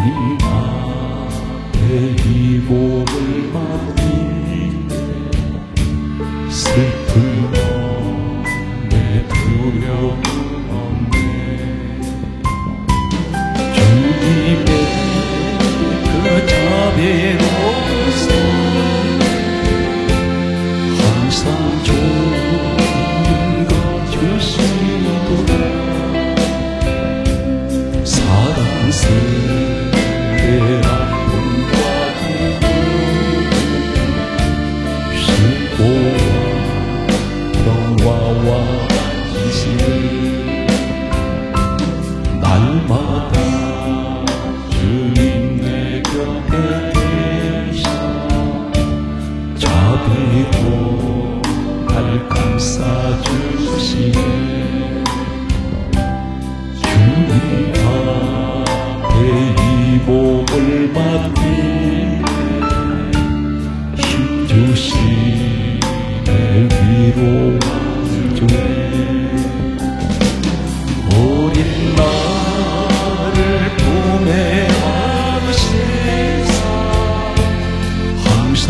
주님 앞에 이 복을 받니 슬픈 마음에 두려움 없네. 주님의 그 자비로서 항상 좋은 것 주시도다. 사랑스레 아픔과 평화와 지혜 날마다 주님 내 곁에 계셔 자비로 날 감싸주시네. 주님 앞에 이 복을 받니 힘주시네. 위로와 어린 나를 품에 안으시사 항상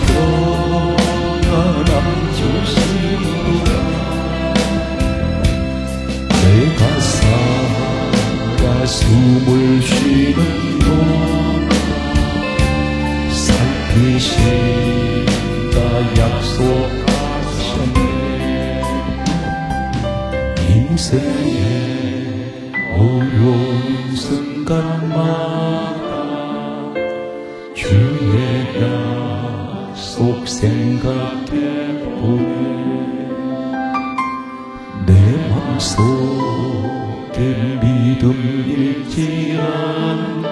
평안함 주시도다. 내가 살아 숨을 쉬는 동안 살피신다 약속하셨네. 인생의 어려운 순간마다 주의 약속 생각해보네. 내 맘속에 믿음 잃지 않고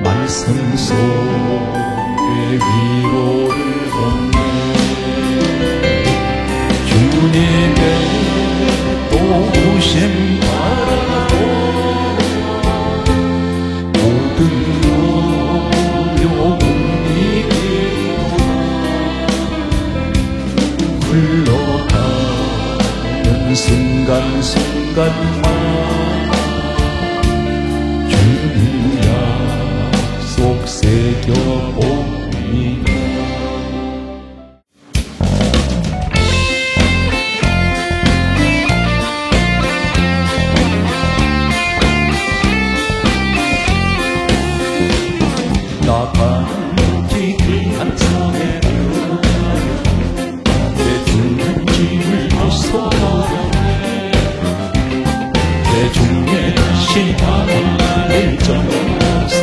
말씀 속에 위로를 얻네. 주님의 도우심 바라보며 모든 어려움 이기도다. 흘러가는 순간순간마다 주님 약속 새겨봅니다. 나가는 길 한참에 내 중한 짐을 벗어버렸네. 내 중에 다시 나를 정해서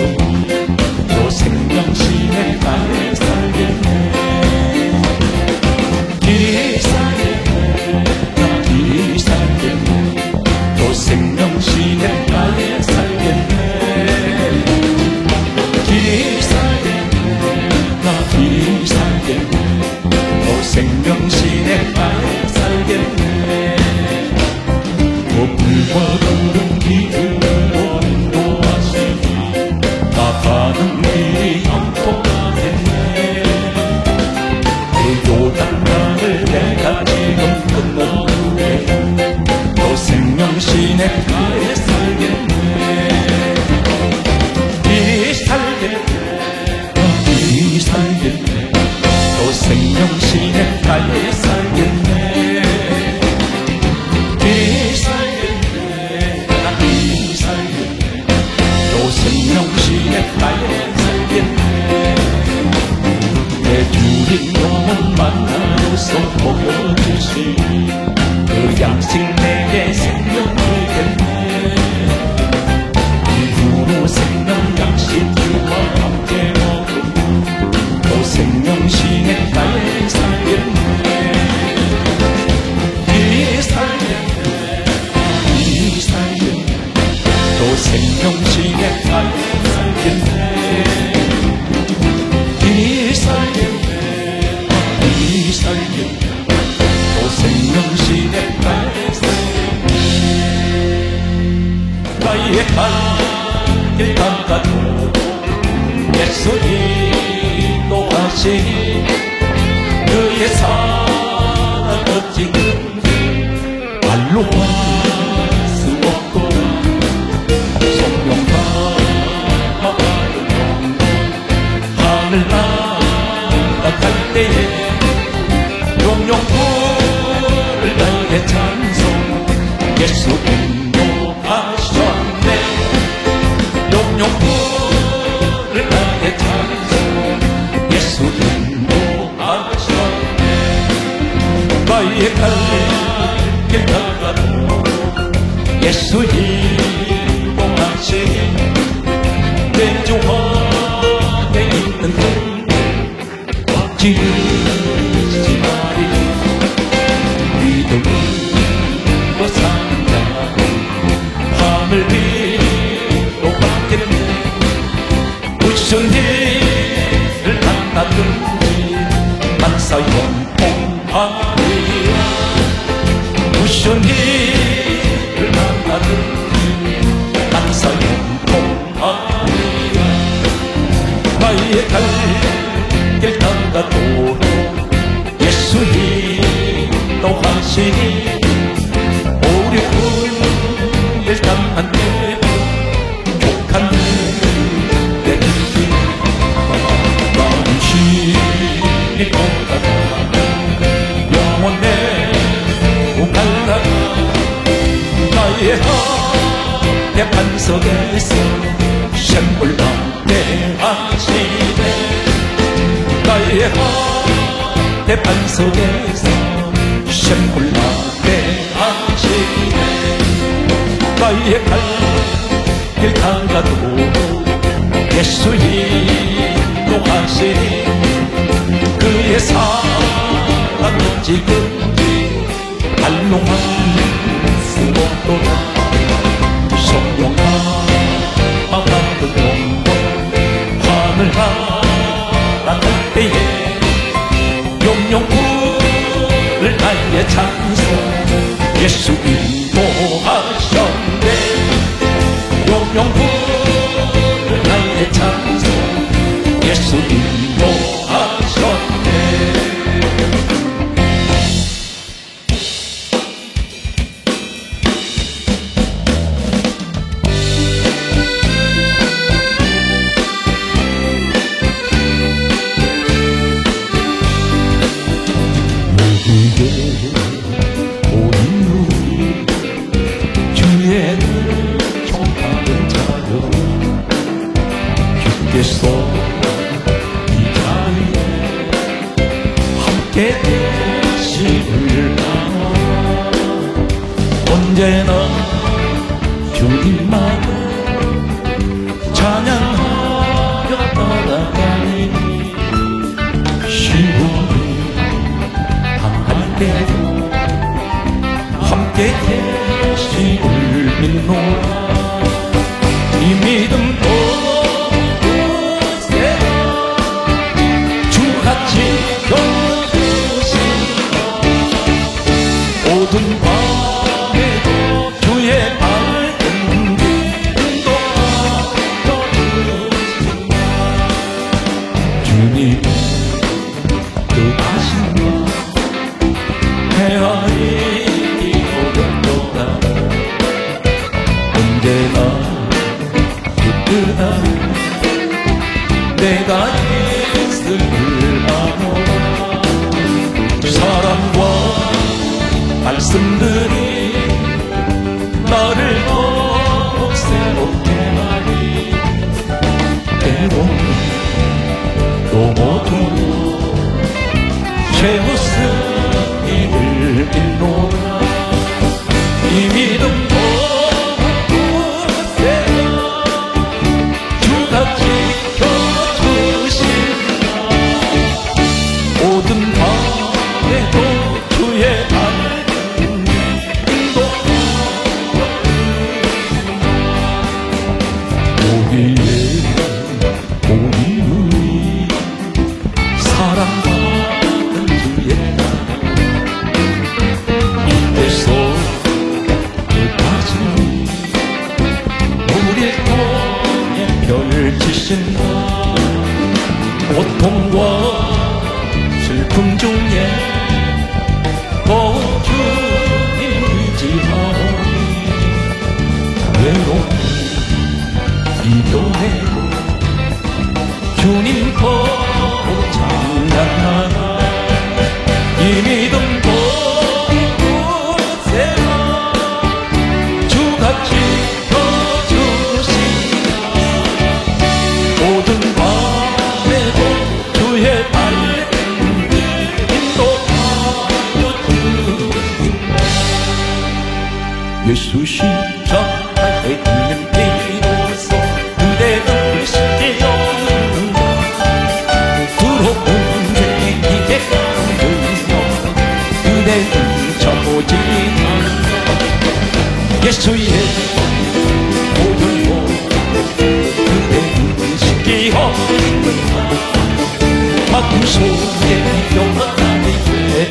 또 생명신의 나에 살겠네. 길이 살겠네. 나 길이 살겠네. 또 생명신의 나에 살겠네. 길이 살겠네. 나 길이 살겠네. 또 생명신의 나에 살겠네. 불과 구름 기름으로 인도하시니 나가는 길이 영통하겠네. 그 요단강을 내가 지금 건너오네. 또 생명신의 나에 살겠네. 길이 살겠네. 길이 살겠네. 또 생명신의 나에 살겠네. 길이 살겠네. 나 길이 살겠네. 또 생명신의 나에 살겠네. 내 주님 영혼 만나로서 보여주시니 그 양식 내게 생명 주겠네. 이후로 생명 양식 주와 함께 먹으며 또 생명신의 나에 살겠네. 길이 살겠네. 길이 살겠네. 또 생명신의 나에 살겠네. 길이 살겠네. 길이 살겠네. 또 생명신의 나에 살겠네. 나의 갈 길 닦아도 예수님 또 하시니 그의 사랑 어찌 말로 할 수 없도다. 성령 때에 용용불을 나에게 찬송 예수 인도하셨네 용용불을 나에게 찬송 예수 인도하셨네 나의 갈 길 가가도 예수 인도하시니 내 주 안에 있는 지르지 마리 믿음으로 산다 하늘 위로 바뀌는데 무슨 일을 만나든지 만사 영통하리라 무슨 일을 만나든지 만사 영통하리라 나의 갈 길 가가도 예수 인도하시니 어려운 일 당한 때 족한 내 길이 당신이 떠나가 영원히 갈라가 나의 대판 속에서 샘물 받게 하시네 나의 대판 속에서 샘물 받게 하시네 나의 갈 길 가가도 예수 인도하시니 그의 사랑 지금지 발롱할 수 없도다 성령아 마음도 동동 하늘 날아갈 때에 용용불을 나의 찬송 예수 인도하셨네 용용불을 나의 찬송 예수 인도하셨네 주의 총하는 자여 주께서 이 자리에 함께 계시를 나눠 언제나 주님만을 찬양하며 따라가니 시온이 당할 때도 함께 계시를 믿노라 이 믿음도 세라 주가 지켜주신다 모든 밤에도 주의 밝은 빛도 가져주신다 주님 뜻하신다 헤아리 언제나 붙들다 내가 있을 아노라 사랑과 말씀들이 나를 더욱 새롭게 하니 때로는 또 모두 제 모습을 잃노라 이 믿음도 모든 밤에도 주의 밝은 빛도 우리의 우리 사랑받는 주의 딸 이때서 끝까지 우리를 통해 펼치신다 고통과 슬픔 중에 주님 의지하오니 외로움 이겨내고 주님 거룩 찬양하나 믿음 곳에서 주가 지켜주시나 모든 밤에도 주의 발길을 인도하여 주신다. 예수 시작할 때 들는 비로소 그대는 쉽게 여는다. 두려운 죄에게 깡들며 그대는 잡보지 않는다. 예수의 보혈로 그대는 쉽게 여는다. 아픔 속에 영원하게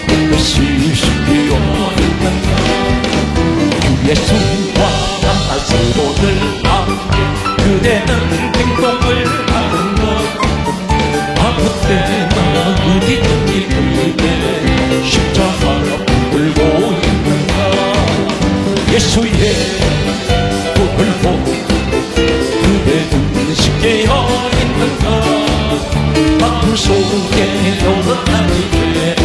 그것이 쉽게 여는다. 예수와 서로를 함께 그대는 행복을 하는 것. 아플 때나 어디든지 그대 십자가 불고 있는가. 예수의 불보 그대는 쉽게 있는가. 아픔 속에 영원하게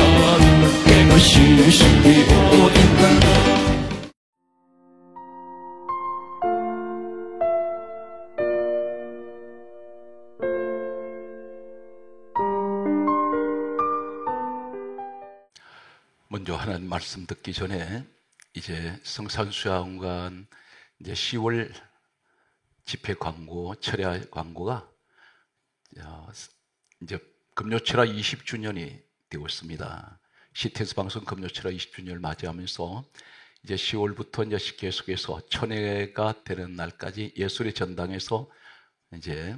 그것이 쉽게 있는가. 먼저 하나님 말씀 듣기 전에 이제 성산수양관 이제 10월 집회 광고, 철야 광고가 이제 금요철야 20주년이 되고 있습니다. CTS 방송 금요철야 20주년을 맞이하면서 이제 10월부터 이제 계속해서 천회가 되는 날까지 예술의 전당에서 이제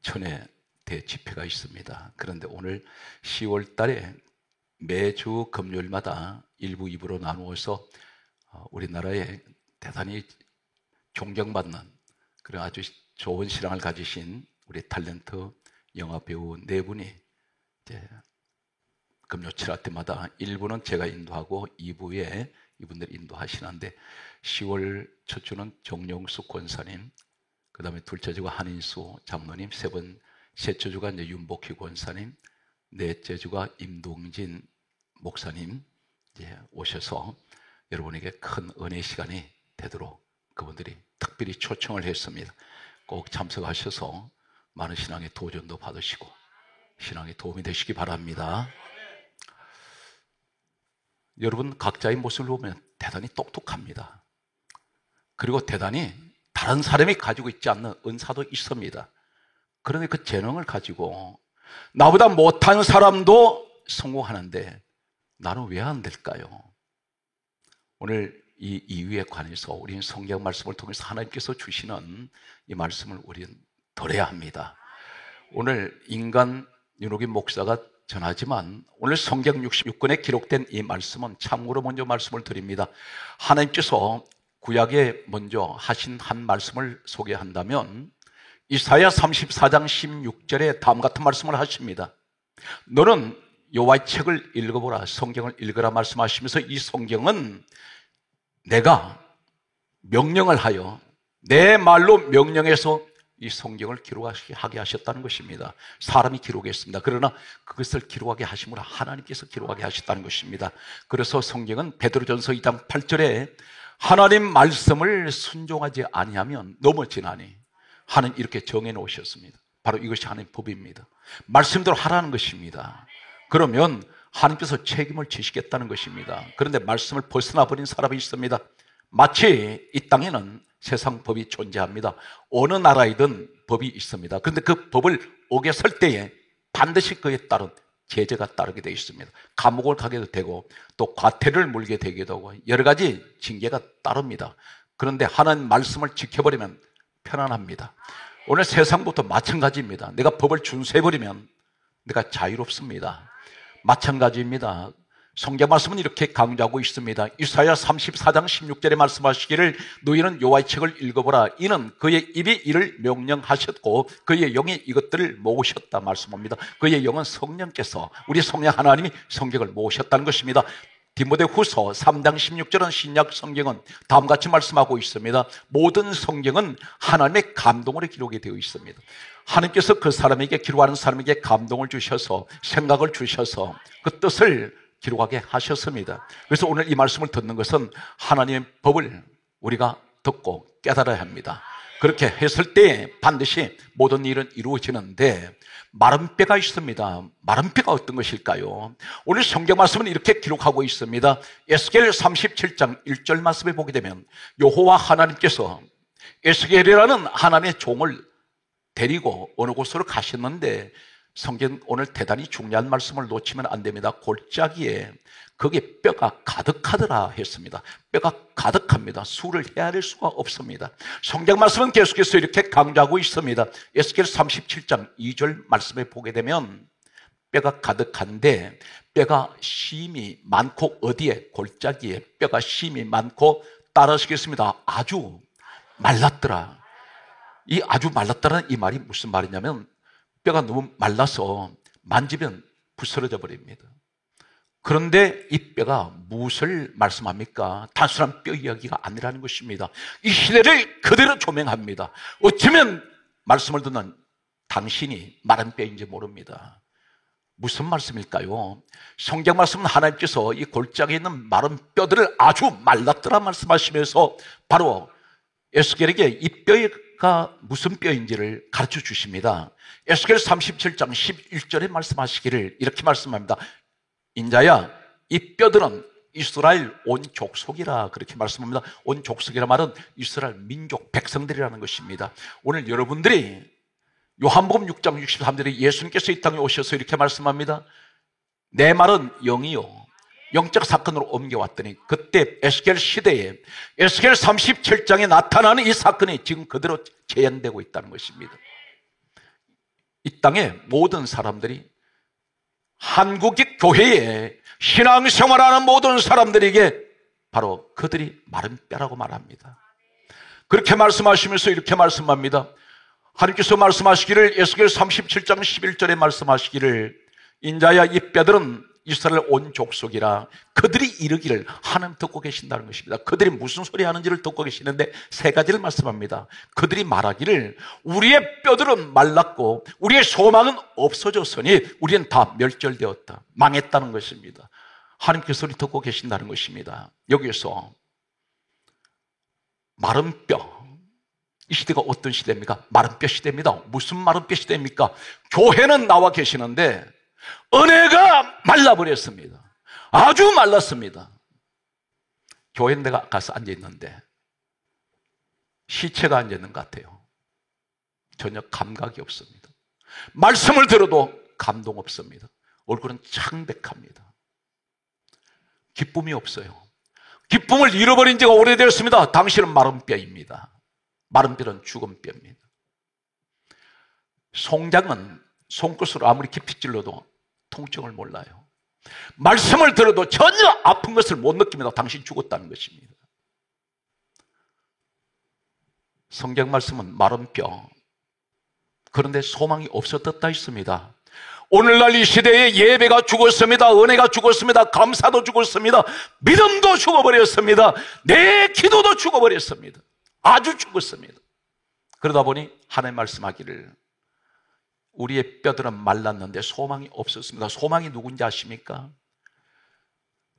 천회 대집회가 있습니다. 그런데 오늘 10월 달에 매주 금요일마다 1부, 2부로 나누어서 우리나라에 대단히 존경받는 그런 아주 좋은 신앙을 가지신 우리 탤런트 영화배우 4분이 이제 금요철야 때마다 1부는 제가 인도하고 2부에 이분들이 인도하시는데 10월 첫 주는 정영숙 권사님, 그 다음에 둘째 주가 한인수 장로님, 셋째 주가 이제 윤복희 권사님, 넷째 주가 임동진 목사님 이제 오셔서 여러분에게 큰 은혜의 시간이 되도록 그분들이 특별히 초청을 했습니다. 꼭 참석하셔서 많은 신앙의 도전도 받으시고 신앙에 도움이 되시기 바랍니다. 여러분 각자의 모습을 보면 대단히 똑똑합니다. 그리고 대단히 다른 사람이 가지고 있지 않는 은사도 있습니다. 그런데 그 재능을 가지고 나보다 못한 사람도 성공하는데 나는 왜 안 될까요? 오늘 이 이유에 관해서 우리는 성경 말씀을 통해서 하나님께서 주시는 이 말씀을 우리는 들어야 합니다. 오늘 인간 윤옥인 목사가 전하지만 오늘 성경 66권에 기록된 이 말씀은 참고로 먼저 말씀을 드립니다. 하나님께서 구약에 먼저 하신 한 말씀을 소개한다면 이사야 34장 16절에 다음 같은 말씀을 하십니다. 너는 여호와의 책을 읽어보라, 성경을 읽으라 말씀하시면서 이 성경은 내가 명령을 하여 내 말로 명령해서 이 성경을 기록하게 하셨다는 것입니다. 사람이 기록했습니다. 그러나 그것을 기록하게 하심으로 하나님께서 기록하게 하셨다는 것입니다. 그래서 성경은 베드로전서 2장 8절에 하나님 말씀을 순종하지 아니하면 넘어지나니 하나님 이렇게 정해 놓으셨습니다. 바로 이것이 하나님의 법입니다. 말씀대로 하라는 것입니다. 그러면 하나님께서 책임을 지시겠다는 것입니다. 그런데 말씀을 벗어나 버린 사람이 있습니다. 마치 이 땅에는 세상 법이 존재합니다. 어느 나라이든 법이 있습니다. 그런데 그 법을 어겼을 때에 반드시 그에 따른 제재가 따르게 되어 있습니다. 감옥을 가게도 되고 또 과태료를 물게 되기도 하고 여러 가지 징계가 따릅니다. 그런데 하나님 말씀을 지켜버리면 편안합니다. 오늘 세상부터 마찬가지입니다. 내가 법을 준수해버리면 내가 자유롭습니다. 마찬가지입니다. 성경 말씀은 이렇게 강조하고 있습니다. 이사야 34장 16절에 말씀하시기를 너희는 여호와의 책을 읽어보라. 이는 그의 입이 이를 명령하셨고 그의 영이 이것들을 모으셨다 말씀합니다. 그의 영은 성령께서 우리 성령 하나님이 성경을 모으셨다는 것입니다. 디모데후서 3장 16절은 신약 성경은 다음과 같이 말씀하고 있습니다. 모든 성경은 하나님의 감동으로 기록이 되어 있습니다. 하나님께서 그 사람에게, 기록하는 사람에게 감동을 주셔서, 생각을 주셔서 그 뜻을 기록하게 하셨습니다. 그래서 오늘 이 말씀을 듣는 것은 하나님의 법을 우리가 듣고 깨달아야 합니다. 그렇게 했을 때 반드시 모든 일은 이루어지는데, 마른 뼈가 있습니다. 마른 뼈가 어떤 것일까요? 오늘 성경 말씀은 이렇게 기록하고 있습니다. 에스겔 37장 1절 말씀에 보게 되면 여호와 하나님께서 에스겔이라는 하나님의 종을 데리고 어느 곳으로 가셨는데, 성경 오늘 대단히 중요한 말씀을 놓치면 안 됩니다. 골짜기에 거기에 뼈가 가득하더라 했습니다. 뼈가 가득합니다. 수를 헤아릴 수가 없습니다. 성경 말씀은 계속해서 이렇게 강조하고 있습니다. 에스겔 37장 2절 말씀에 보게 되면 뼈가 가득한데, 뼈가 심이 많고, 어디에? 골짜기에 뼈가 심이 많고, 따라하시겠습니다. 아주 말랐더라. 이 아주 말랐다는 이 말이 무슨 말이냐면, 뼈가 너무 말라서 만지면 부스러져 버립니다. 그런데 이 뼈가 무엇을 말씀합니까? 단순한 뼈 이야기가 아니라는 것입니다. 이 시대를 그대로 조명합니다. 어쩌면 말씀을 듣는 당신이 마른 뼈인지 모릅니다. 무슨 말씀일까요? 성경 말씀은 하나님께서 이 골짜기에 있는 마른 뼈들을 아주 말랐더라 말씀하시면서 바로 에스겔에게 이 뼈가 무슨 뼈인지를 가르쳐 주십니다. 에스겔 37장 11절에 말씀하시기를 이렇게 말씀합니다. 인자야, 이 뼈들은 이스라엘 온 족속이라, 그렇게 말씀합니다. 온 족속이라 말은 이스라엘 민족 백성들이라는 것입니다. 오늘 여러분들이 요한복음 6장 63절에 예수님께서 이 땅에 오셔서 이렇게 말씀합니다. 내 말은 영이요, 영적 사건으로 옮겨왔더니, 그때 에스겔 시대에 에스겔 37장에 나타나는 이 사건이 지금 그대로 재현되고 있다는 것입니다. 이 땅의 모든 사람들이, 한국의 교회에 신앙생활하는 모든 사람들에게 바로 그들이 마른 뼈라고 말합니다. 그렇게 말씀하시면서 이렇게 말씀합니다. 하나님께서 말씀하시기를, 에스겔 37장 11절에 말씀하시기를, 인자야, 이 뼈들은 이스라엘 온 족속이라, 그들이 이르기를, 하나님 듣고 계신다는 것입니다. 그들이 무슨 소리 하는지를 듣고 계시는데 세 가지를 말씀합니다. 그들이 말하기를, 우리의 뼈들은 말랐고 우리의 소망은 없어졌으니 우리는 다 멸절되었다, 망했다는 것입니다. 하나님께서 소리 듣고 계신다는 것입니다. 여기에서 마른 뼈, 이 시대가 어떤 시대입니까? 마른 뼈 시대입니다. 무슨 마른 뼈 시대입니까? 교회는 나와 계시는데 은혜가 말라버렸습니다. 아주 말랐습니다. 교회에 내가 가서 앉아있는데 시체가 앉아있는 것 같아요. 전혀 감각이 없습니다. 말씀을 들어도 감동 없습니다. 얼굴은 창백합니다. 기쁨이 없어요. 기쁨을 잃어버린 지가 오래되었습니다. 당신은 마른 뼈입니다. 마른 뼈는 죽은 뼈입니다. 송장은 손끝으로 아무리 깊이 찔러도 통증을 몰라요. 말씀을 들어도 전혀 아픈 것을 못 느낍니다. 당신 죽었다는 것입니다. 성경 말씀은 마른 뼈, 그런데 소망이 없어졌다 있습니다. 오늘날 이 시대에 예배가 죽었습니다. 은혜가 죽었습니다. 감사도 죽었습니다. 믿음도 죽어버렸습니다. 내 기도도 죽어버렸습니다. 아주 죽었습니다. 그러다 보니 하나님 말씀하기를, 우리의 뼈들은 말랐는데 소망이 없었습니다. 소망이 누군지 아십니까?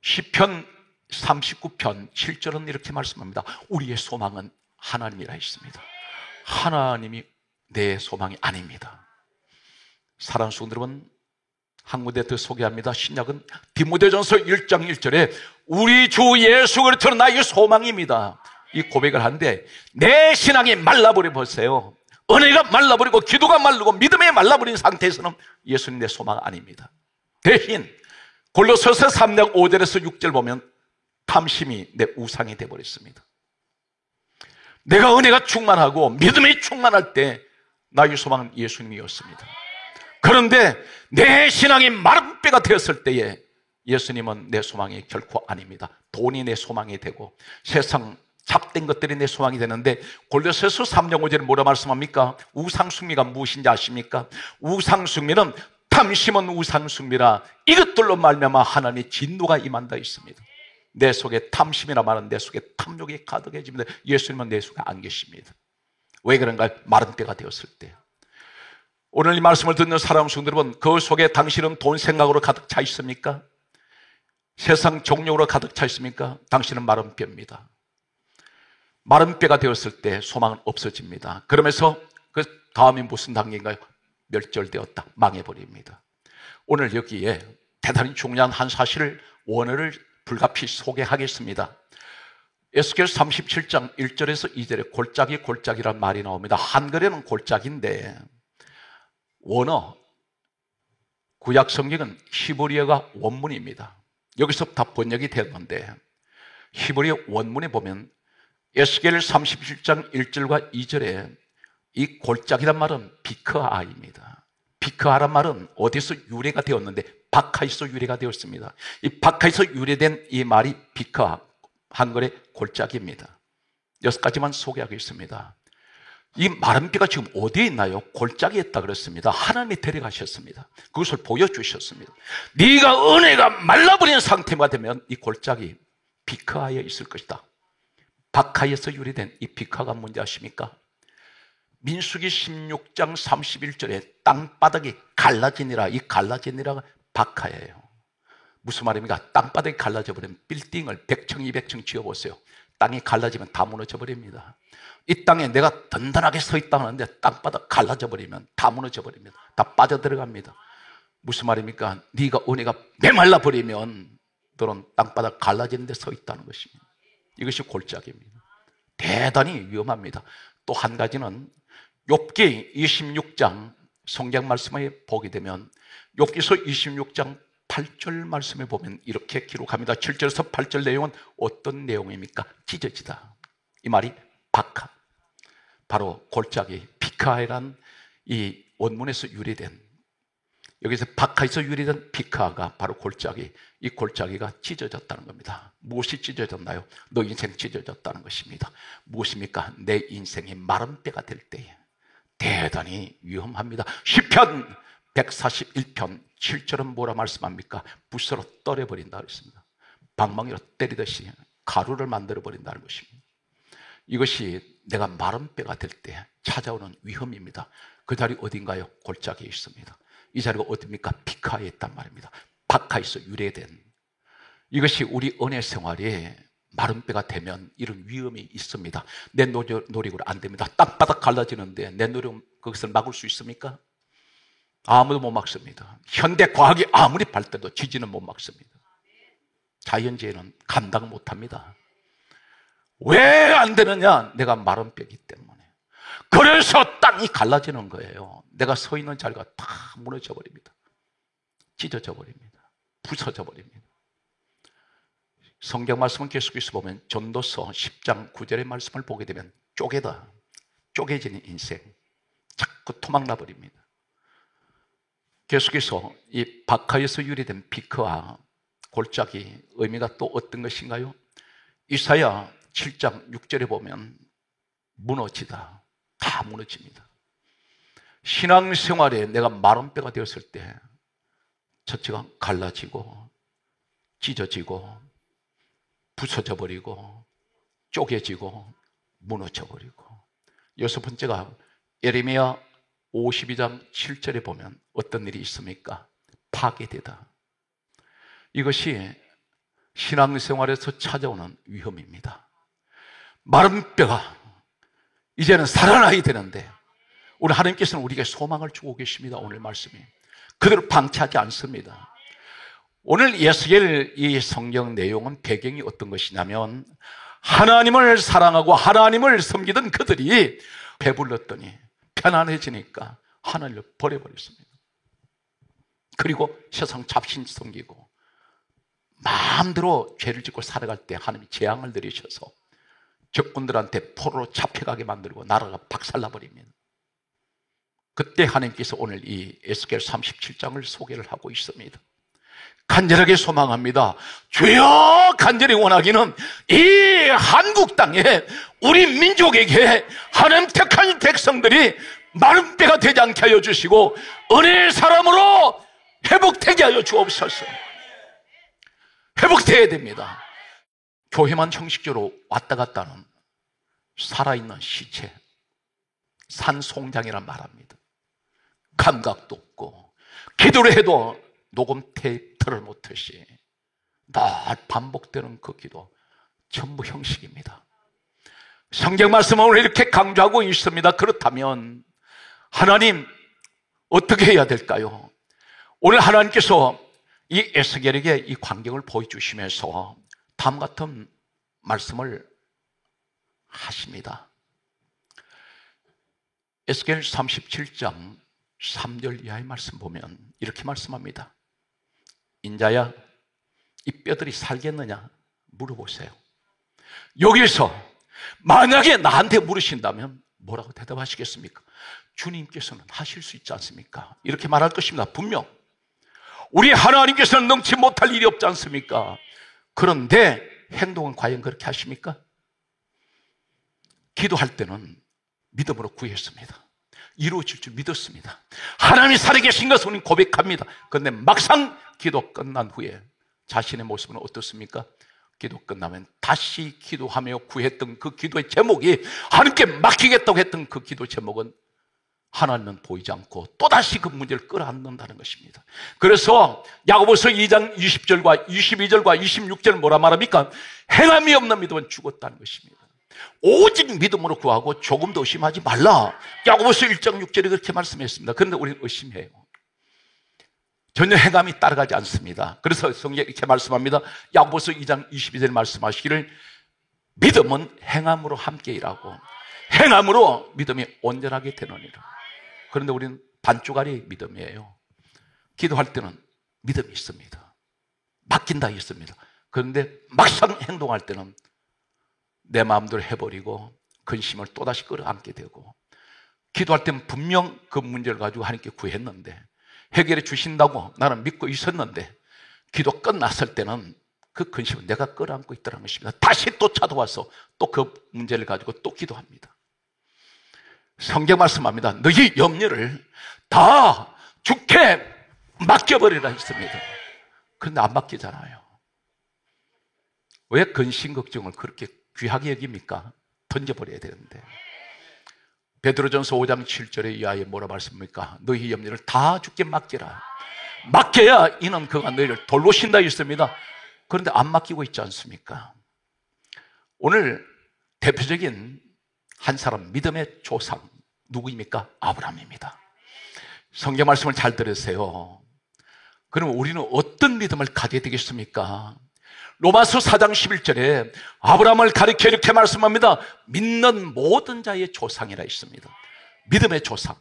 시편 39편 7절은 이렇게 말씀합니다. 우리의 소망은 하나님이라 했습니다. 하나님이 내 소망이 아닙니다. 사랑하는 성도 여러분, 한 군데 더 소개합니다. 신약은 디모데전서 1장 1절에 우리 주 예수 그리스도는 나의 소망입니다, 이 고백을 하는데, 내 신앙이 말라버려 보세요. 은혜가 말라버리고 기도가 말르고 믿음이 말라버린 상태에서는 예수님 내 소망 아닙니다. 대신 골로새서 3장 5절에서 6절 보면 탐심이 내 우상이 되어버렸습니다. 내가 은혜가 충만하고 믿음이 충만할 때 나의 소망은 예수님이었습니다. 그런데 내 신앙이 마른 뼈가 되었을 때에 예수님은 내 소망이 결코 아닙니다. 돈이 내 소망이 되고 세상 잡된 것들이 내 소망이 되는데, 골로새서 3장 5절에 뭐라 말씀합니까? 우상숭미가 무엇인지 아십니까? 우상숭미는 탐심은 우상숭미라 이것들로 말미암아 하나님의 진노가 임한다 있습니다. 내 속에 탐심이나 많은 내 속에 탐욕이 가득해집니다. 예수님은 내 속에 안 계십니다. 왜 그런가요? 마른 뼈가 되었을 때. 오늘 이 말씀을 듣는 사랑하는 성도 여러분, 그 속에 당신은 돈 생각으로 가득 차 있습니까? 세상 정욕으로 가득 차 있습니까? 당신은 마른 뼈입니다. 마른 뼈가 되었을 때 소망은 없어집니다. 그러면서 그 다음이 무슨 단계인가요? 멸절되었다, 망해버립니다. 오늘 여기에 대단히 중요한 한 사실을 원어를 불가피 소개하겠습니다. 에스겔 37장 1절에서 2절에 골짜기란 말이 나옵니다. 한글에는 골짜기인데 원어, 구약 성경은 히브리어가 원문입니다. 여기서 다 번역이 되는데 히브리어 원문에 보면 에스겔 37장 1절과 2절에 이 골짜기란 말은 비크아입니다. 비크아란 말은 어디서 유래가 되었는데 바카에서 유래가 되었습니다. 이 바카에서 유래된 이 말이 비크아, 한글의 골짜기입니다. 6가지만 소개하겠습니다. 이 마른 뼈가 지금 어디에 있나요? 골짜기에 있다 그랬습니다. 하나님이 데려가셨습니다. 그것을 보여주셨습니다. 네가 은혜가 말라버리는 상태가 되면 이 골짜기 비크아에 있을 것이다. 바카에서 유래된 이 비크아가 뭔지 아십니까? 민수기 16장 31절에 땅바닥이 갈라지니라, 이 갈라지니라가 바카예요. 무슨 말입니까? 땅바닥이 갈라져 버리면 빌딩을 100층 200층 지어보세요. 땅이 갈라지면 다 무너져 버립니다. 이 땅에 내가 든든하게 서 있다 하는데 땅바닥 갈라져 버리면 다 무너져 버립니다. 다 빠져들어갑니다. 무슨 말입니까? 네가 은혜가 메말라 버리면 너는 땅바닥 갈라지는 데 서 있다는 것입니다. 이것이 골짜기입니다. 대단히 위험합니다. 또 한 가지는 욥기 26장 성경 말씀에 보게 되면 욥기서 26장 8절 말씀에 보면 이렇게 기록합니다. 7절에서 8절 내용은 어떤 내용입니까? 찢어지다. 이 말이 바카, 바로 골짜기, 비카이란 이 원문에서 유래된, 여기서 바카에서 유래된 비카가 바로 골짜기, 이 골짜기가 찢어졌다는 겁니다. 무엇이 찢어졌나요? 너 인생 찢어졌다는 것입니다. 무엇입니까? 내 인생이 마른 뼈가 될 때에 대단히 위험합니다. 시편 141편 7절은 뭐라 말씀합니까? 붓으로 떨어버린다 그랬습니다. 방망이로 때리듯이 가루를 만들어버린다는 것입니다. 이것이 내가 마른 뼈가 될 때 찾아오는 위험입니다. 그 자리 어딘가요? 골짜기에 있습니다. 이 자리가 어디입니까? 비카에 있단 말입니다. 바카에서 유래된, 이것이 우리 은혜 생활에 마른 뼈가 되면 이런 위험이 있습니다. 내 노력으로 안 됩니다. 땅바닥 갈라지는데 내 노력 그것을 막을 수 있습니까? 아무도 못 막습니다. 현대 과학이 아무리 발달해도 지진은 못 막습니다. 자연재해는 감당 못합니다. 왜 안 되느냐? 내가 마른 뼈이기 때문에. 그래서 땅이 갈라지는 거예요. 내가 서 있는 자리가 다 무너져 버립니다. 찢어져 버립니다. 부서져 버립니다. 성경 말씀을 계속해서 보면 전도서 10장 9절의 말씀을 보게 되면 쪼개지는 인생, 자꾸 토막나 버립니다. 계속해서 이 바카에서 유래된 비크와 골짜기 의미가 또 어떤 것인가요? 이사야 7장 6절에 보면 무너지다, 다 무너집니다. 신앙생활에 내가 마른 뼈가 되었을 때 첫째가 갈라지고 찢어지고 부서져 버리고 쪼개지고 무너져 버리고, 여섯 번째가 예레미야 52장 7절에 보면 어떤 일이 있습니까? 파괴되다. 이것이 신앙생활에서 찾아오는 위험입니다. 마른 뼈가 이제는 살아나야 되는데 우리 하나님께서는 우리에게 소망을 주고 계십니다. 오늘 말씀이 그대로 방치하지 않습니다. 오늘 에스겔 이 성경 내용은 배경이 어떤 것이냐면 하나님을 사랑하고 하나님을 섬기던 그들이 배불렀더니 편안해지니까 하나님을 버려버렸습니다. 그리고 세상 잡신 섬기고 마음대로 죄를 짓고 살아갈 때 하나님이 재앙을 내리셔서 적군들한테 포로로 잡혀가게 만들고 나라가 박살나버립니다. 그때 하나님께서 오늘 이 에스겔 37장을 소개를 하고 있습니다. 간절하게 소망합니다. 주여, 간절히 원하기는 이 한국 땅에 우리 민족에게 하나님 택한 백성들이 마른 뼈가 되지 않게 하여 주시고 은혜의 사람으로 회복되게 하여 주옵소서. 회복되어야 됩니다. 교회만 형식적으로 왔다 갔다 하는 살아있는 시체, 산송장이란 말합니다. 감각도 없고 기도를 해도 녹음 테이프 틀어놓듯이 늘 반복되는 그 기도, 전부 형식입니다. 성경 말씀은 오늘 이렇게 강조하고 있습니다. 그렇다면 하나님 어떻게 해야 될까요? 오늘 하나님께서 이 에스겔에게 이 광경을 보여주시면서 다음 같은 말씀을 하십니다. 에스겔 37장 3절 이하의 말씀 보면 이렇게 말씀합니다. 인자야, 이 뼈들이 살겠느냐 물어보세요. 여기서 만약에 나한테 물으신다면 뭐라고 대답하시겠습니까? 주님께서는 하실 수 있지 않습니까? 이렇게 말할 것입니다. 분명 우리 하나님께서는 능치 못할 일이 없지 않습니까? 그런데 행동은 과연 그렇게 하십니까? 기도할 때는 믿음으로 구했습니다. 이루어질 줄 믿었습니다. 하나님이 살아계신 것을 우리는 고백합니다. 그런데 막상 기도 끝난 후에 자신의 모습은 어떻습니까? 기도 끝나면 다시 기도하며 구했던 그 기도의 제목이, 하나님께 맡기겠다고 했던 그 기도 제목은 하나님은 보이지 않고 또다시 그 문제를 끌어안는다는 것입니다. 그래서 야고보서 2장 20절과 22절과 26절 뭐라 말합니까? 행함이 없는 믿음은 죽었다는 것입니다. 오직 믿음으로 구하고 조금도 의심하지 말라. 야고보서 1장 6절에 그렇게 말씀했습니다. 그런데 우리는 의심해요. 전혀 행함이 따라가지 않습니다. 그래서 성경에 이렇게 말씀합니다. 야고보서 2장 22절에 말씀하시기를 믿음은 행함으로 함께 일하고 행함으로 믿음이 온전하게 되느니라. 그런데 우리는 반쪽짜리 믿음이에요. 기도할 때는 믿음이 있습니다. 맡긴다 있습니다. 그런데 막상 행동할 때는 내 마음대로 해버리고 근심을 또다시 끌어안게 되고, 기도할 때는 분명 그 문제를 가지고 하나님께 구했는데 해결해 주신다고 나는 믿고 있었는데 기도 끝났을 때는 그 근심을 내가 끌어안고 있다는 것입니다. 다시 또 찾아와서 또 그 문제를 가지고 또 기도합니다. 성경 말씀합니다. 너희 염려를 다 주께 맡겨버리라 했습니다. 그런데 안 맡기잖아요. 왜 근심 걱정을 그렇게 귀하게 여깁니까? 던져버려야 되는데. 베드로전서 5장 7절에 이하에 뭐라 말씀합니까? 너희 염려를 다 주께 맡겨라. 맡겨야 이는 그가 너희를 돌보신다 했습니다. 그런데 안 맡기고 있지 않습니까? 오늘 대표적인 한 사람, 믿음의 조상 누구입니까? 아브라함입니다. 성경 말씀을 잘 들으세요. 그럼 우리는 어떤 믿음을 가져야 되겠습니까? 로마서 4장 11절에 아브라함을 가리켜 이렇게 말씀합니다. 믿는 모든 자의 조상이라 있습니다. 믿음의 조상.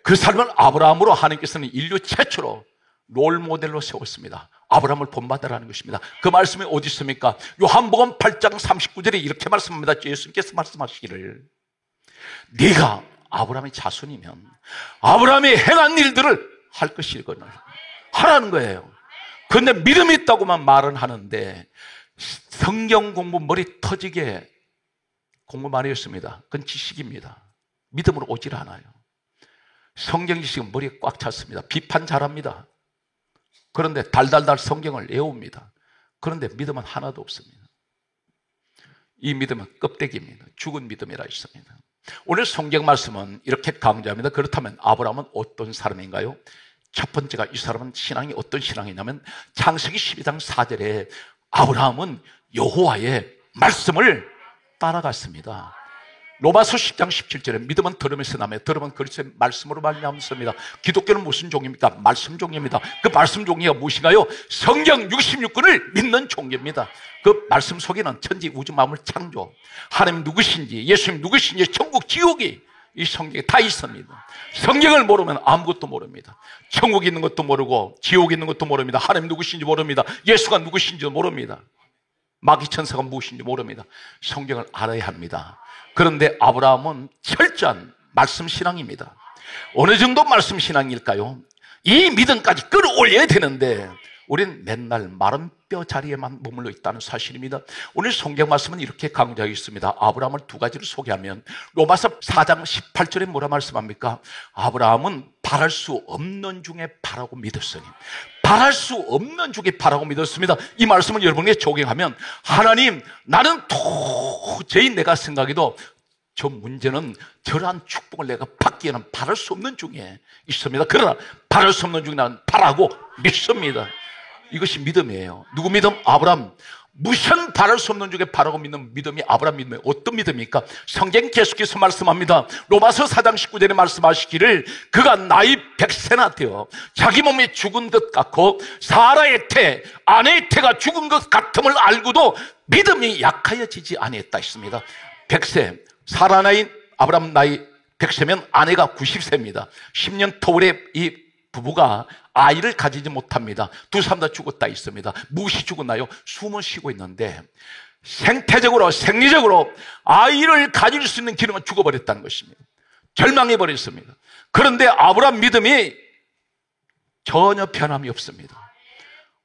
그 사람은 아브라함으로 하나님께서는 인류 최초로 롤모델로 세웠습니다. 아브라함을 본받으라는 것입니다. 그 말씀이 어디 있습니까? 요한복음 8장 39절에 이렇게 말씀합니다. 예수님께서 말씀하시기를 네가 아브라함의 자손이면 아브라함이 행한 일들을 할 것이거늘 하라는 거예요. 그런데 믿음이 있다고만 말은 하는데 성경 공부 머리 터지게 공부 많이 했습니다. 그건 지식입니다. 믿음으로 오질 않아요. 성경 지식은 머리에 꽉 찼습니다. 비판 잘합니다. 그런데 달달달 성경을 외웁니다. 그런데 믿음은 하나도 없습니다. 이 믿음은 껍데기입니다. 죽은 믿음이라 있습니다. 오늘 성경 말씀은 이렇게 강조합니다. 그렇다면 아브라함은 어떤 사람인가요? 첫 번째가 이 사람은 신앙이 어떤 신앙이냐면 창세기 12장 4절에 아브라함은 여호와의 말씀을 따라갔습니다. 로마서 10장 17절에 믿음은 들음에서 나며 들음은 그리스도의 말씀으로 말미암습니다. 기독교는 무슨 종입니까? 말씀 종입니다. 그 말씀 종이가 무엇인가요? 성경 66권을 믿는 종교입니다. 그 말씀 속에는 천지 우주 만물 창조, 하나님 누구신지, 예수님 누구신지, 천국 지옥이 이 성경에 다 있습니다. 성경을 모르면 아무것도 모릅니다. 천국이 있는 것도 모르고 지옥이 있는 것도 모릅니다. 하나님 누구신지 모릅니다. 예수가 누구신지도 모릅니다. 마귀 천사가 무엇인지 모릅니다. 성경을 알아야 합니다. 그런데 아브라함은 철저한 말씀 신앙입니다. 어느 정도 말씀 신앙일까요? 이 믿음까지 끌어올려야 되는데 우리는 맨날 마른 뼈 자리에만 머물러 있다는 사실입니다. 오늘 성경 말씀은 이렇게 강조하고 있습니다. 아브라함을 두 가지로 소개하면 로마서 4장 18절에 뭐라 말씀합니까? 아브라함은 바랄 수 없는 중에 바라고 믿었으니 바랄 수 없는 중에 바라고 믿었습니다. 이 말씀을 여러분에게 적용하면, 하나님, 나는 도저히 내가 생각해도 저 문제는 저러한 축복을 내가 받기에는 바랄 수 없는 중에 있습니다. 그러나 바랄 수 없는 중에 나는 바라고 믿습니다. 이것이 믿음이에요. 누구 믿음? 아브라함. 무슨 바랄 수 없는 중에 바라고 믿는 믿음이 아브라함 믿음이에요. 어떤 믿음입니까? 성경 계속해서 말씀합니다. 로마서 4장 19절에 말씀하시기를 그가 나이 100세나 되어 자기 몸이 죽은 것 같고 사라의 태, 아내의 태가 죽은 것 같음을 알고도 믿음이 약하여지지 아니했다 했습니다. 100세, 사라 나이, 아브라함 나이 100세면 아내가 90세입니다. 10년 터울에 이 부부가 아이를 가지지 못합니다. 두 사람 다 죽었다 있습니다. 무엇이 죽었나요? 숨을 쉬고 있는데 생태적으로, 생리적으로 아이를 가질 수 있는 기능은 죽어버렸다는 것입니다. 절망해버렸습니다. 그런데 아브라함 믿음이 전혀 변함이 없습니다.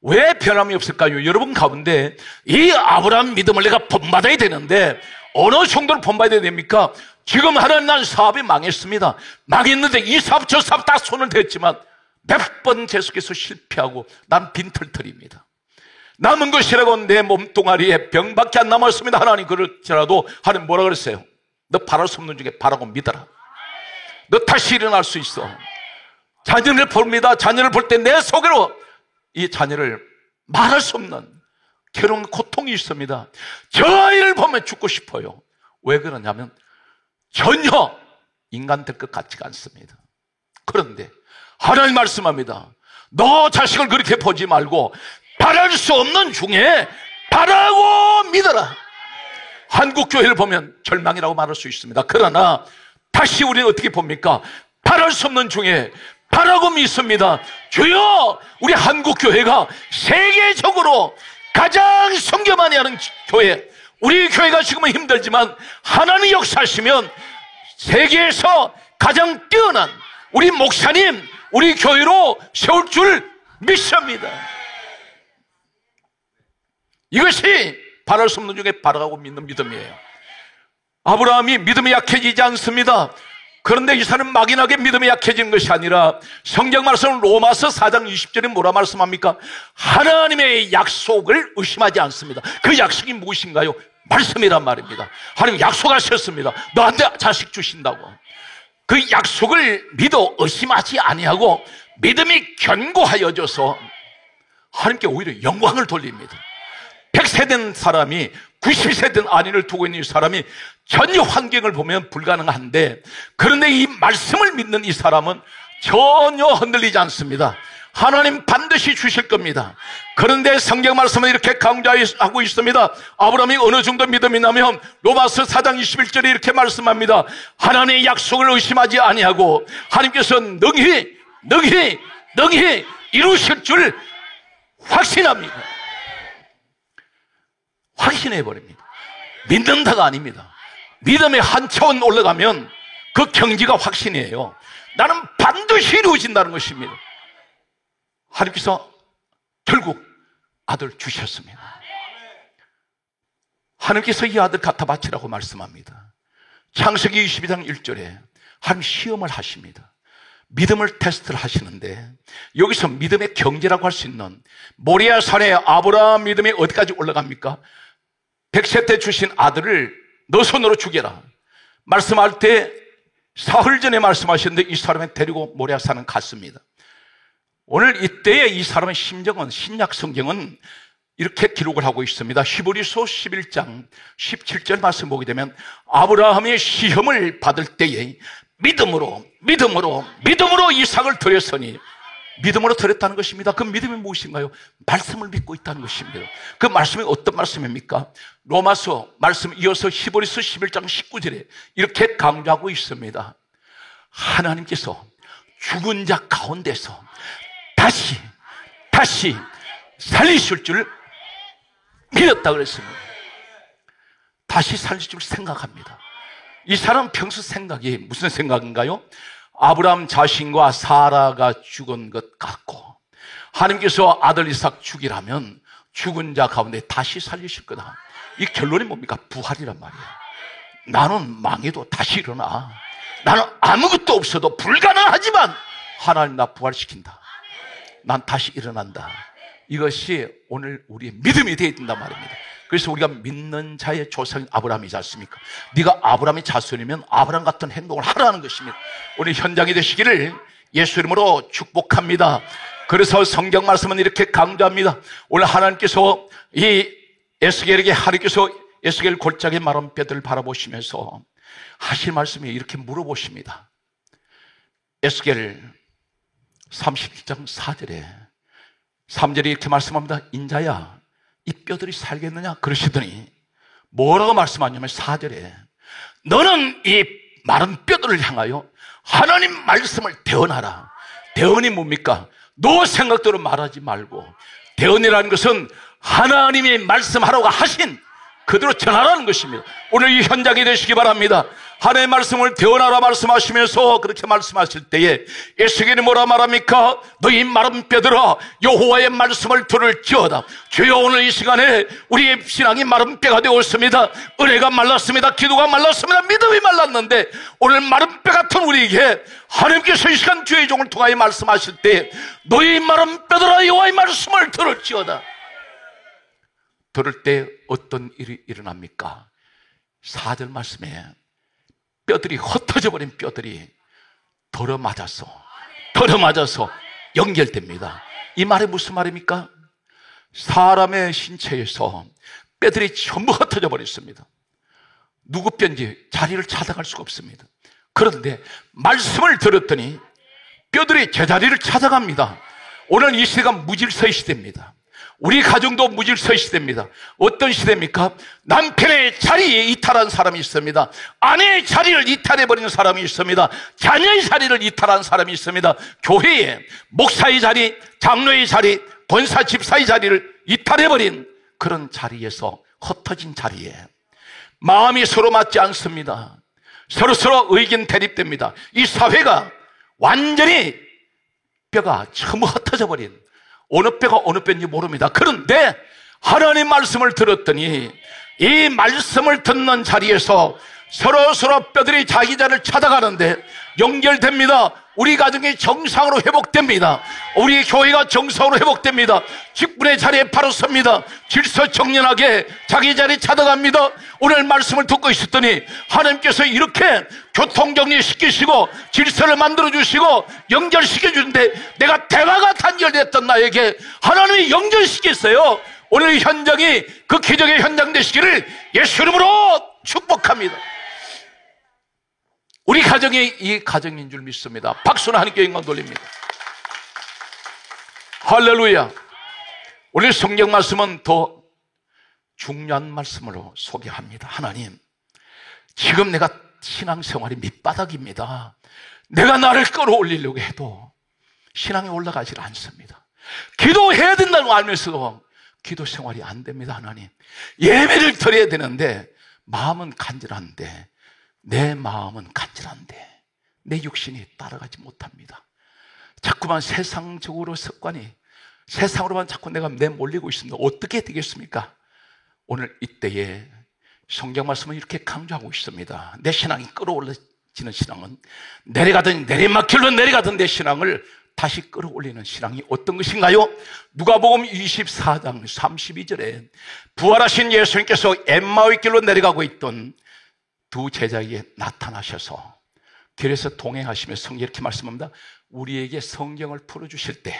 왜 변함이 없을까요? 여러분 가운데 이 아브라함 믿음을 내가 본받아야 되는데 어느 정도로 본받아야 됩니까? 지금 하나님, 난 사업이 망했습니다. 망했는데 이 사업 저 사업 다 손을 댔지만 몇 번 계속해서 실패하고 난 빈털털입니다. 남은 것이라고 내 몸뚱아리에 병밖에 안 남았습니다. 하나님, 그럴지라도 하나님 뭐라 그랬어요? 너 바랄 수 없는 중에 바라고 믿어라. 너 다시 일어날 수 있어. 자녀를 봅니다. 자녀를 볼 때 내 속으로 이 자녀를 말할 수 없는 괴로운 고통이 있습니다. 저 아이를 보면 죽고 싶어요. 왜 그러냐면 전혀 인간 될 것 같지가 않습니다. 그런데 하나님 말씀합니다. 너 자식을 그렇게 보지 말고 바랄 수 없는 중에 바라고 믿어라. 한국 교회를 보면 절망이라고 말할 수 있습니다. 그러나 다시 우리는 어떻게 봅니까? 바랄 수 없는 중에 바라고 믿습니다. 주여, 우리 한국 교회가 세계적으로 가장 성교 많이 하는 교회, 우리 교회가 지금은 힘들지만 하나님 역사하시면 세계에서 가장 뛰어난 우리 목사님, 우리 교회로 세울 줄 믿습니다. 이것이 바랄 수 없는 중에 바라고 믿는 믿음이에요. 아브라함이 믿음이 약해지지 않습니다. 그런데 이 사람은 막연하게 믿음이 약해지는 것이 아니라 성경 말씀 로마서 4장 20절에 뭐라 말씀합니까? 하나님의 약속을 의심하지 않습니다. 그 약속이 무엇인가요? 말씀이란 말입니다. 하나님 약속하셨습니다. 너한테 자식 주신다고. 그 약속을 믿어 의심하지 아니하고 믿음이 견고하여져서 하나님께 오히려 영광을 돌립니다. 100세 된 사람이 90세 된 아내를 두고 있는 이 사람이 전혀 환경을 보면 불가능한데, 그런데 이 말씀을 믿는 이 사람은 전혀 흔들리지 않습니다. 하나님 반드시 주실 겁니다. 그런데 성경 말씀은 이렇게 강조하고 있습니다. 아브라함이 어느 정도 믿음이 나면 로마서 4장 21절에 이렇게 말씀합니다. 하나님의 약속을 의심하지 아니하고 하나님께서 능히 이루실 줄 확신합니다. 확신해버립니다. 믿는다가 아닙니다. 믿음의 한 차원 올라가면 그 경지가 확신이에요. 나는 반드시 이루어진다는 것입니다. 하나님께서 결국 아들 주셨습니다. 하나님께서 이 아들 갖다 바치라고 말씀합니다. 창세기 22장 1절에 하나님 시험을 하십니다. 믿음을 테스트를 하시는데 여기서 믿음의 경지라고 할 수 있는 모리아 산에 아브라함 믿음이 어디까지 올라갑니까? 100세 때 주신 아들을 너 손으로 죽여라 말씀할 때 사흘 전에 말씀하셨는데 이 사람을 데리고 모리아 산은 갔습니다. 오늘 이때의 이 사람의 심정은, 신약 성경은 이렇게 기록을 하고 있습니다. 히브리서 11장 17절 말씀 보게 되면 아브라함의 시험을 받을 때에 믿음으로 이삭을 드렸으니, 믿음으로 드렸다는 것입니다. 그 믿음이 무엇인가요? 말씀을 믿고 있다는 것입니다. 그 말씀이 어떤 말씀입니까? 로마서 말씀 이어서 히브리서 11장 19절에 이렇게 강조하고 있습니다. 하나님께서 죽은 자 가운데서 다시 살리실 줄 믿었다 그랬습니다. 다시 살릴 줄 생각합니다. 이 사람 평소 생각이 무슨 생각인가요? 아브라함 자신과 사라가 죽은 것 같고 하나님께서 아들 이삭 죽이라면 죽은 자 가운데 다시 살리실 거다. 이 결론이 뭡니까? 부활이란 말이야. 나는 망해도 다시 일어나. 나는 아무것도 없어도 불가능하지만 하나님 나 부활시킨다. 난 다시 일어난다. 이것이 오늘 우리의 믿음이 되어야 된단 말입니다. 그래서 우리가 믿는 자의 조상인 아브라함이지 않습니까? 네가 아브라함의 자손이면 아브라함 같은 행동을 하라는 것입니다. 오늘 현장이 되시기를 예수 이름으로 축복합니다. 그래서 성경 말씀은 이렇게 강조합니다. 오늘 하나님께서 이 에스겔에게 하나님께서 에스겔 골짜기 마른 뼈들을 바라보시면서 하실 말씀이 이렇게 물어보십니다. 에스겔 37장 4절에 3절에 이렇게 말씀합니다. 인자야, 이 뼈들이 살겠느냐? 그러시더니 뭐라고 말씀하냐면 4절에 너는 이 마른 뼈들을 향하여 하나님 말씀을 대언하라. 대언이 뭡니까? 너 생각대로 말하지 말고, 대언이라는 것은 하나님이 말씀하라고 하신 그대로 전하라는 것입니다. 오늘 이 현장이 되시기 바랍니다. 하나님의 말씀을 대언하라 말씀하시면서 그렇게 말씀하실 때에 에스겔이 뭐라 말합니까? 너희 마른 뼈들아 여호와의 말씀을 들을지어다. 주여, 오늘 이 시간에 우리의 신앙이 마른 뼈가 되었습니다. 은혜가 말랐습니다. 기도가 말랐습니다. 믿음이 말랐는데 오늘 마른 뼈 같은 우리에게 하나님께서 이 시간 주의 종을 통하여 말씀하실 때 너희 마른 뼈들아 여호와의 말씀을 들을지어다. 들을 때 어떤 일이 일어납니까? 4절 말씀에 뼈들이 흩어져 버린 뼈들이 들어맞아서 연결됩니다. 이 말이 무슨 말입니까? 사람의 신체에서 뼈들이 전부 흩어져 버렸습니다. 누구 뼈인지 자리를 찾아갈 수가 없습니다. 그런데 말씀을 들었더니 뼈들이 제자리를 찾아갑니다. 오늘 이 시대가 무질서의 시대입니다. 우리 가정도 무질서의 시대입니다. 어떤 시대입니까? 남편의 자리에 이탈한 사람이 있습니다. 아내의 자리를 이탈해버리는 사람이 있습니다. 자녀의 자리를 이탈한 사람이 있습니다. 교회에 목사의 자리, 장로의 자리, 권사 집사의 자리를 이탈해버린 그런 자리에서 흩어진 자리에 마음이 서로 맞지 않습니다. 서로 의견 대립됩니다. 이 사회가 완전히 뼈가 전부 흩어져 버린, 어느 뼈가 어느 뼈인지 모릅니다. 그런데 하나님 말씀을 들었더니 이 말씀을 듣는 자리에서 서로 뼈들이 자기 자리를 찾아가는데 연결됩니다. 우리 가정이 정상으로 회복됩니다. 우리 교회가 정상으로 회복됩니다. 직분의 자리에 바로 섭니다. 질서정연하게 자기 자리 찾아갑니다. 오늘 말씀을 듣고 있었더니 하나님께서 이렇게 교통정리시키시고 질서를 만들어주시고 연결시켜주는데 내가 대화가 단절됐던 나에게 하나님이 연결시켰어요. 오늘 현장이 그 기적의 현장 되시기를 예수 이름으로 축복합니다. 우리 가정이 이 가정인 줄 믿습니다. 박수는 하나님께 영광 돌립니다. 할렐루야. 오늘 성경 말씀은 더 중요한 말씀으로 소개합니다. 하나님, 지금 내가 신앙생활이 밑바닥입니다. 내가 나를 끌어올리려고 해도 신앙이 올라가질 않습니다. 기도해야 된다는 걸 알면서도 기도 생활이 안 됩니다. 하나님, 예배를 드려야 되는데 마음은 간절한데, 내 마음은 간절한데 내 육신이 따라가지 못합니다. 자꾸만 세상적으로 습관이, 세상으로만 자꾸 내가 내몰리고 있습니다. 어떻게 되겠습니까? 오늘 이때에 성경 말씀은 이렇게 강조하고 있습니다. 내 신앙이 끌어올려지는 신앙은 내려가든 내리막길로 내려가든 내 신앙을 다시 끌어올리는 신앙이 어떤 것인가요? 누가복음 24장 32절에 부활하신 예수님께서 엠마오의 길로 내려가고 있던 두 제자에게 나타나셔서 길에서 동행하시며 성경 이렇게 말씀합니다. 우리에게 성경을 풀어주실 때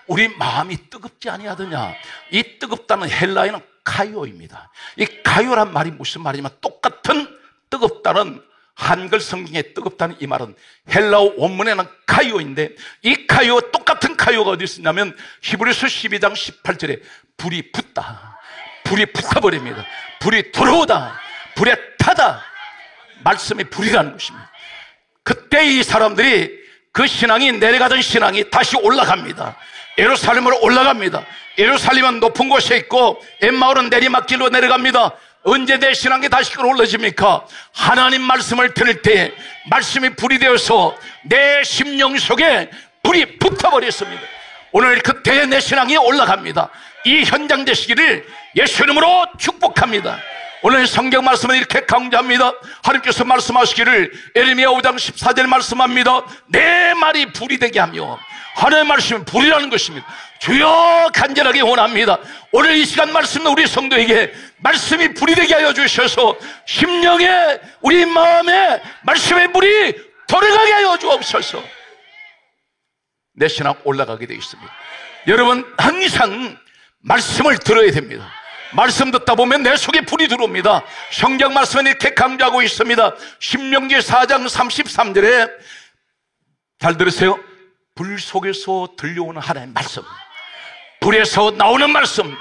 우리 마음이 뜨겁지 아니하더냐. 이 뜨겁다는 헬라어는 카이오입니다. 이 카이오란 말이 무슨 말이냐면 똑같은 뜨겁다는, 한글 성경에 뜨겁다는 이 말은 헬라어 원문에는 카이오인데, 이 카이오, 똑같은 카이오가 어디 있었냐면 히브리서 12장 18절에 불이 붙다, 불이 붙어버립니다. 불이 들어오다, 불에 타다, 말씀이 불이라는 것입니다. 그때 이 사람들이 그 신앙이, 내려가던 신앙이 다시 올라갑니다. 예루살렘으로 올라갑니다. 예루살렘은 높은 곳에 있고 엠마오는 내리막길로 내려갑니다. 언제 내 신앙이 다시 끌어올라집니까? 하나님 말씀을 들을 때 말씀이 불이 되어서 내 심령 속에 불이 붙어버렸습니다. 오늘 그때 내 신앙이 올라갑니다. 이 현장 되시기를 예수 이름으로 축복합니다. 오늘 성경 말씀은 이렇게 강조합니다. 하나님께서 말씀하시기를 에레미야 5장 14절 말씀합니다. 내 말이 불이 되게 하며, 하나님의 말씀은 불이라는 것입니다. 주여 간절하게 원합니다. 오늘 이 시간 말씀은 우리 성도에게 말씀이 불이 되게 하여 주셔서 심령에, 우리 마음에 말씀의 불이 들어가게 하여 주옵소서. 내 신앙 올라가게 되어 있습니다. 여러분 항상 말씀을 들어야 됩니다. 말씀 듣다 보면 내 속에 불이 들어옵니다. 성경 말씀은 이렇게 강조하고 있습니다. 신명기 4장 33절에 잘 들으세요. 불 속에서 들려오는 하나님의 말씀, 불에서 나오는 말씀.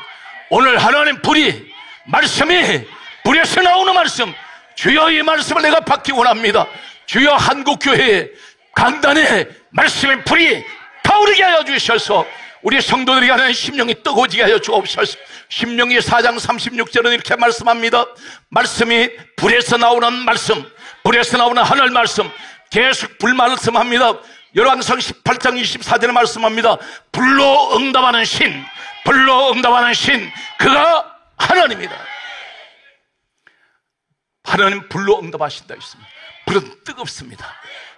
오늘 하나님 불이, 말씀이 불에서 나오는 말씀, 주여 이 말씀을 내가 받기 원합니다. 주여 한국교회에 강단에 말씀의 불이 타오르게 하여 주셔서 우리 성도들에게 하나님 심령이 뜨거워지게 하여 주옵소서. 신명기 4장 36절은 이렇게 말씀합니다. 말씀이 불에서 나오는 말씀, 불에서 나오는 하늘 말씀, 계속 불 말씀합니다. 열왕기상 18장 24절에 말씀합니다. 불로 응답하는 신, 불로 응답하는 신, 그가 하나님이다. 하나님 불로 응답하신다 했습니다. 불은 뜨겁습니다.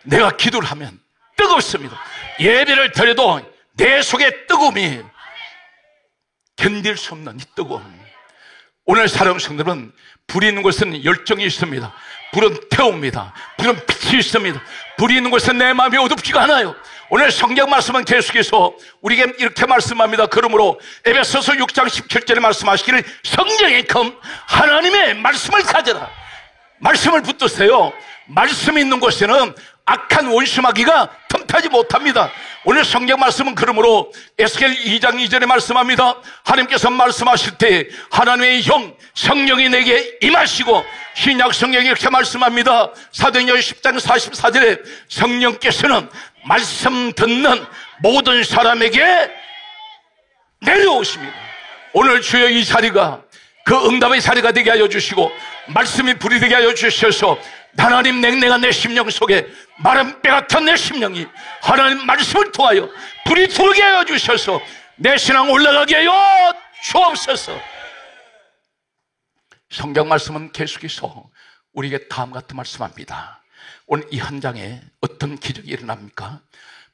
내가 기도를 하면 뜨겁습니다. 예배를 드려도 내 속에 뜨거움이 견딜 수 없는 이 뜨거움. 오늘 사랑하는 성도들은 불이 있는 곳은 열정이 있습니다. 불은 태웁니다. 불은 빛이 있습니다. 불이 있는 곳은 내 마음이 어둡지가 않아요. 오늘 성경 말씀은 계속해서 우리에게 이렇게 말씀합니다. 그러므로 에베소서 6장 17절에 말씀하시기를 성령이큼 하나님의 말씀을 가져라. 말씀을 붙드세요. 말씀이 있는 곳에는 악한 원수마귀가 틈타지 못합니다. 오늘 성경 말씀은 그러므로 에스겔 2장 2절에 말씀합니다. 하나님께서 말씀하실 때 하나님의 영 성령이 내게 임하시고, 신약 성경이 이렇게 말씀합니다. 사도행전 10장 44절에 성령께서는 말씀 듣는 모든 사람에게 내려오십니다. 오늘 주여 이 자리가 그 응답의 자리가 되게 하여 주시고, 말씀이 불이 되게 하여 주셔서 하나님 냉랭한 내 심령 속에 마른 뼈 같은 내 심령이 하나님 말씀을 통하여 불이 들게 하여 주셔서 내 신앙 올라가게 하여 주옵소서. 성경 말씀은 계속해서 우리에게 다음 같은 말씀합니다. 오늘 이 현장에 어떤 기적이 일어납니까?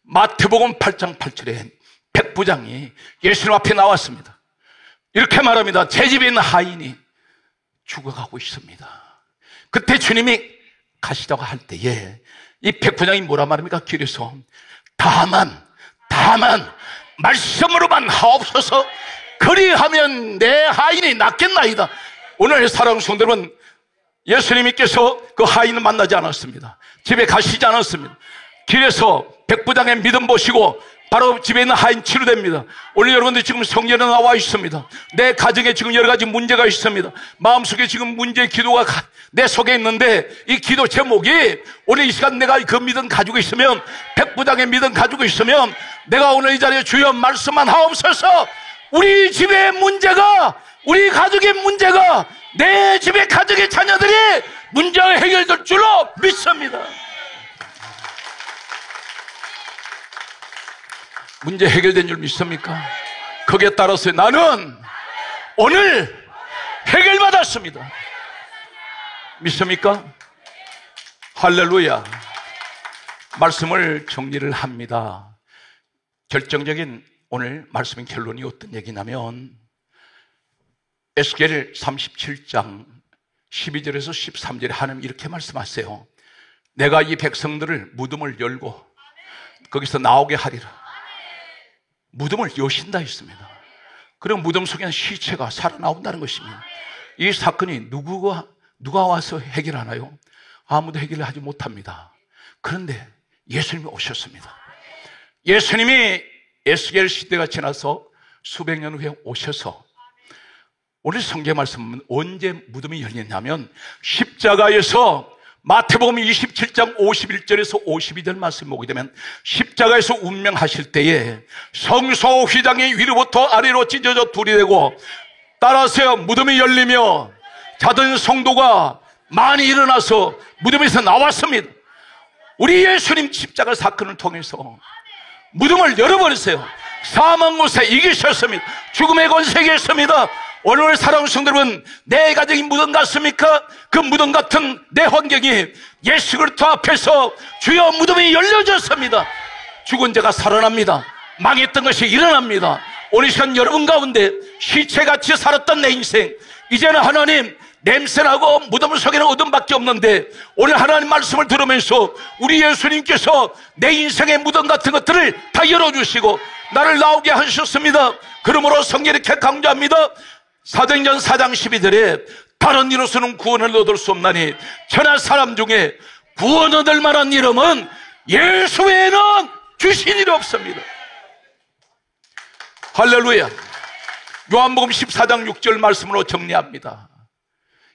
마태복음 8장 8절에 백부장이 예수님 앞에 나왔습니다. 이렇게 말합니다. 제 집에 있는 하인이 죽어가고 있습니다. 그때 주님이 가시자고 할 때에 이 백부장이 뭐라 말합니까? 길에서 다만 말씀으로만 하옵소서, 그리하면 내 하인이 낫겠나이다. 오늘 사랑하는 성도들은 예수님께서 그 하인을 만나지 않았습니다. 집에 가시지 않았습니다. 길에서 백부장의 믿음 보시고 바로 집에 있는 하인 치료됩니다. 오늘 여러분들 지금 성경에 나와 있습니다. 내 가정에 지금 여러 가지 문제가 있습니다. 마음속에 지금 문제의 기도가 내 속에 있는데, 이 기도 제목이 오늘 이 시간 내가 그 믿음 가지고 있으면, 백부장의 믿음 가지고 있으면, 내가 오늘 이 자리에 주여 말씀만 하옵소서, 우리 집의 문제가, 우리 가족의 문제가, 내 집의 가족의 자녀들이 문제가 해결될 줄로 믿습니다. 문제 해결된 줄 믿습니까? 거기에 따라서 나는 오늘 해결받았습니다. 믿습니까? 할렐루야. 말씀을 정리를 합니다. 결정적인 오늘 말씀의 결론이 어떤 얘기냐면, 에스겔 37장 12절에서 13절에 하나님 이렇게 말씀하세요. 내가 이 백성들을 무덤을 열고 거기서 나오게 하리라. 무덤을 여신다 했습니다. 그럼 무덤 속에는 시체가 살아나온다는 것입니다. 이 사건이 누가 와서 해결하나요? 아무도 해결을 하지 못합니다. 그런데 예수님이 오셨습니다. 예수님이 에스겔 시대가 지나서 수백 년 후에 오셔서, 오늘 성경 말씀은 언제 무덤이 열리냐면 십자가에서, 마태복음 27장 51절에서 52절 말씀 보게 되면 십자가에서 운명하실 때에 성소 휘장이 위로부터 아래로 찢어져 둘이 되고, 따라서 무덤이 열리며 자던 성도가 많이 일어나서 무덤에서 나왔습니다. 우리 예수님 십자가 사건을 통해서 무덤을 열어버렸어요. 사망 권세 이기셨습니다. 죽음의 권세 이겼습니다. 오늘 사랑하는 성도 여러분, 내 가정이 무덤 같습니까? 그 무덤 같은 내 환경이 예수 그리스도 앞에서 주여 무덤이 열려졌습니다. 죽은 자가 살아납니다. 망했던 것이 일어납니다. 오늘 시간 여러분 가운데 시체같이 살았던 내 인생, 이제는 하나님 냄새나고 무덤 속에는 어둠밖에 없는데 오늘 하나님 말씀을 들으면서 우리 예수님께서 내 인생의 무덤 같은 것들을 다 열어주시고 나를 나오게 하셨습니다. 그러므로 성경이 이렇게 강조합니다. 사도행전 4장 12절에 다른 이로서는 구원을 얻을 수 없나니 천하 사람 중에 구원 얻을 만한 이름은 예수 외에는 주신 일이 없습니다. 할렐루야. 요한복음 14장 6절 말씀으로 정리합니다.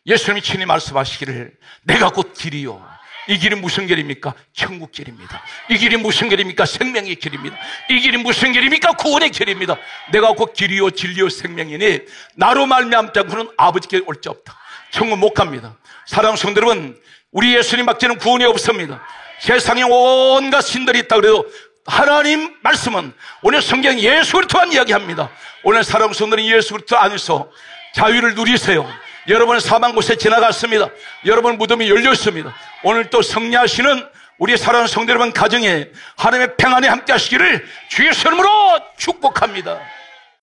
예수님이 친히 말씀하시기를 내가 곧 길이요. 이 길이 무슨 길입니까? 천국 길입니다. 이 길이 무슨 길입니까? 생명의 길입니다. 이 길이 무슨 길입니까? 구원의 길입니다. 내가 곧 길이요 진리요 생명이니 나로 말미암지 않고는 아버지께 올 자 없다. 천국 못 갑니다. 사랑하는 성도 여러분, 우리 예수님 밖에는 구원이 없습니다. 세상에 온갖 신들이 있다 그래도 하나님 말씀은 오늘 성경 예수 그리스도만 이야기합니다. 오늘 사랑하는 성도는 예수 그리스도 안에서 자유를 누리세요. 여러분 사망 곳에 지나갔습니다. 여러분 무덤이 열렸습니다. 오늘 또 승리하시는 우리 사랑하는 성도 여러분 가정에 하나님의 평안이 함께 하시기를 주의 이름으로 축복합니다.